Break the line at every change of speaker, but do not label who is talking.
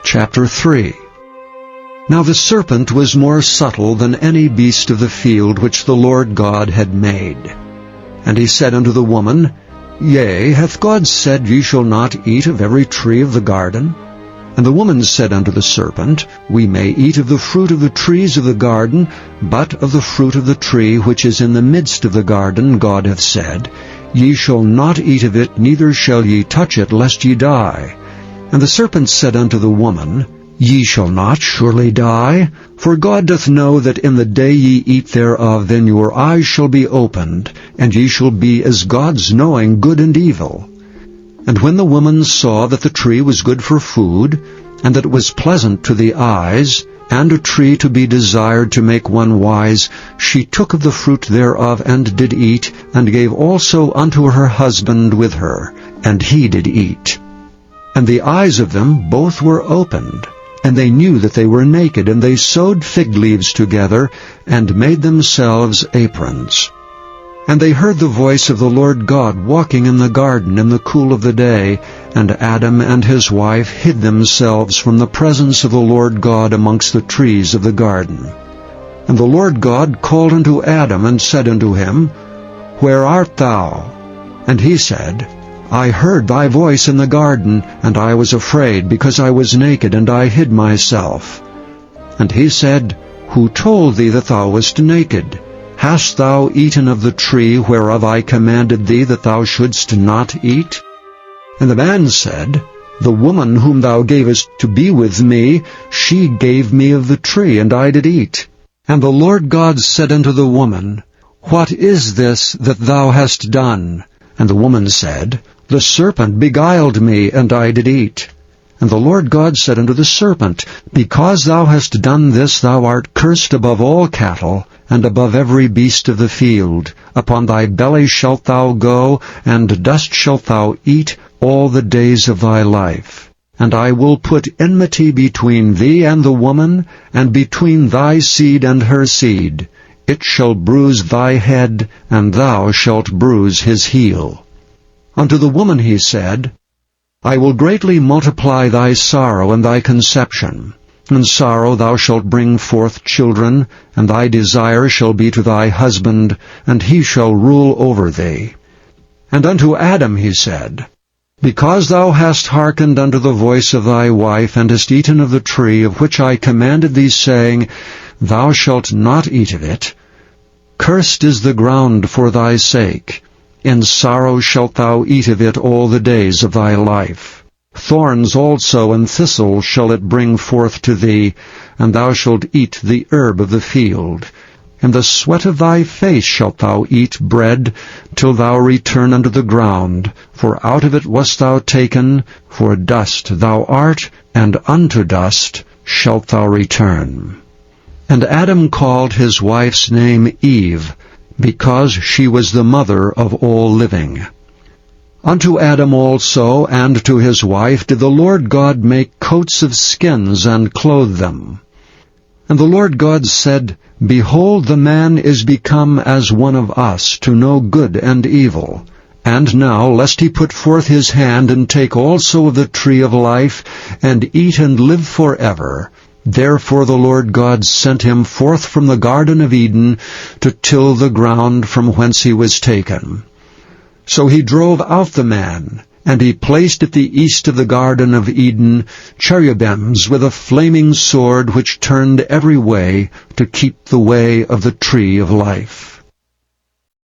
Chapter 3. Now the serpent was more subtle than any beast of the field which the Lord God had made. And he said unto the woman, Yea, hath God said, Ye shall not eat of every tree of the garden? And the woman said unto the serpent, We may eat of the fruit of the trees of the garden, but of the fruit of the tree which is in the midst of the garden God hath said, Ye shall not eat of it, neither shall ye touch it, lest ye die. And the serpent said unto the woman, Ye shall not surely die, for God doth know that in the day ye eat thereof, then your eyes shall be opened, and ye shall be as gods, knowing good and evil. And when the woman saw that the tree was good for food, and that it was pleasant to the eyes, and a tree to be desired to make one wise, she took of the fruit thereof, and did eat, and gave also unto her husband with her, and he did eat. And the eyes of them both were opened, and they knew that they were naked, and they sewed fig leaves together, and made themselves aprons. And they heard the voice of the Lord God walking in the garden in the cool of the day, and Adam and his wife hid themselves from the presence of the Lord God amongst the trees of the garden. And the Lord God called unto Adam, and said unto him, Where art thou? And he said, I heard thy voice in the garden, and I was afraid, because I was naked, and I hid myself. And he said, Who told thee that thou wast naked? Hast thou eaten of the tree whereof I commanded thee that thou shouldst not eat? And the man said, The woman whom thou gavest to be with me, she gave me of the tree, and I did eat. And the Lord God said unto the woman, What is this that thou hast done? And the woman said, The serpent beguiled me, and I did eat. And the Lord God said unto the serpent, Because thou hast done this, thou art cursed above all cattle, and above every beast of the field. Upon thy belly shalt thou go, and dust shalt thou eat all the days of thy life. And I will put enmity between thee and the woman, and between thy seed and her seed. It shall bruise thy head, and thou shalt bruise his heel. Unto the woman he said, I will greatly multiply thy sorrow and thy conception. In sorrow thou shalt bring forth children, and thy desire shall be to thy husband, and he shall rule over thee. And unto Adam he said, Because thou hast hearkened unto the voice of thy wife, and hast eaten of the tree of which I commanded thee, saying, Thou shalt not eat of it. Cursed is the ground for thy sake. In sorrow shalt thou eat of it all the days of thy life. Thorns also and thistles shall it bring forth to thee, and thou shalt eat the herb of the field. In the sweat of thy face shalt thou eat bread, till thou return unto the ground. For out of it wast thou taken, for dust thou art, and unto dust shalt thou return. And Adam called his wife's name Eve, because she was the mother of all living. Unto Adam also and to his wife did the Lord God make coats of skins, and clothe them. And the Lord God said, Behold, the man is become as one of us, to know good and evil. And now, lest he put forth his hand, and take also of the tree of life, and eat and live forever. Therefore the Lord God sent him forth from the Garden of Eden, to till the ground from whence he was taken. So he drove out the man, and he placed at the east of the Garden of Eden cherubims with a flaming sword, which turned every way, to keep the way of the tree of life.